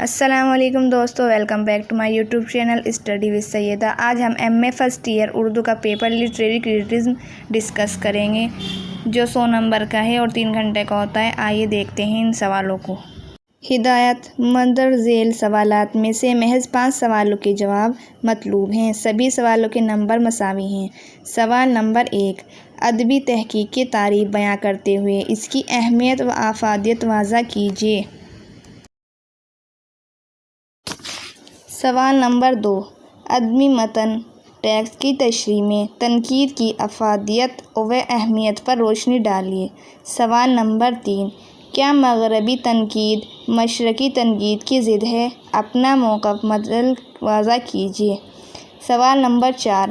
السلام علیکم دوستو، welcome back to my YouTube channel study with Syeda. آج ہم M A first year Urdu کا پیپر لٹریری کریٹیزم ڈسکس کریں گے، جو 100 نمبر کا ہے اور 3 گھنٹے کا ہوتا ہے۔ آئیے دیکھتے ہیں ان سوالوں کو۔ ہدایت: مندرجہ ذیل سوالات میں سے محض 5 سوالوں کے جواب مطلوب ہیں۔ سبھی سوالوں کے نمبر مساوی ہیں۔ سوال نمبر 1، ادبی تحقیق کی تعریف بیان کرتے ہوئے اس کی اہمیت و افادیت واضح کیجیے۔ سوال نمبر 2، ادبی متن ٹیکسٹ کی تشریح میں تنقید کی افادیت و اہمیت پر روشنی ڈالیے۔ سوال نمبر 3، کیا مغربی تنقید مشرقی تنقید کی ضد ہے؟ اپنا موقف واضح کیجیے۔ سوال نمبر 4،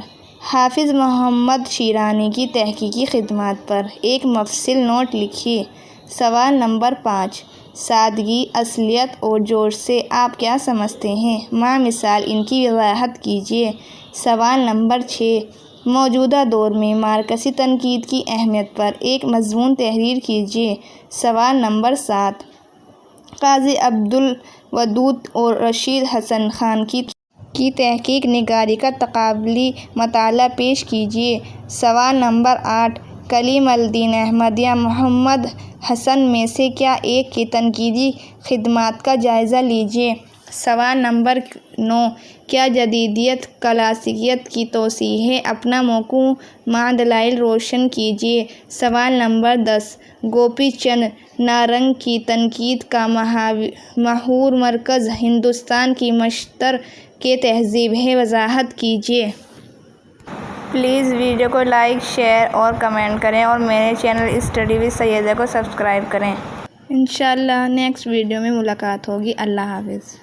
حافظ محمد شیرازی کی تحقیقی خدمات پر ایک مفصل نوٹ لکھیے۔ سوال نمبر 5، سادگی، اصلیت اور جوش سے آپ کیا سمجھتے ہیں؟ ماہ مثال ان کی وضاحت کیجیے۔ سوال نمبر 6، موجودہ دور میں مارکسی تنقید کی اہمیت پر ایک مضمون تحریر کیجیے۔ سوال نمبر 7، قاضی عبدالودود اور رشید حسن خان کی تحقیق نگاری کا تقابلی مطالعہ پیش کیجیے۔ سوال نمبر 8، کلیم الدین احمد یا محمد حسن میں سے کیا ایک کی تنقیدی خدمات کا جائزہ لیجیے۔ سوال نمبر 9، کیا جدیدیت کلاسیکیت کی توسیع ہے؟ اپنا موقف مع دلائل روشن کیجیے۔ سوال نمبر 10، گوپی چند نارنگ کی تنقید کا محور مرکز ہندوستان کی مشترکہ تہذیب ہے، وضاحت کیجیے۔ پلیز ویڈیو کو لائک، شیئر اور کمنٹ کریں اور میرے چینل اسٹڈی ود سیدہ کو سبسکرائب کریں۔ انشاءاللہ نیکسٹ ویڈیو میں ملاقات ہوگی۔ اللہ حافظ۔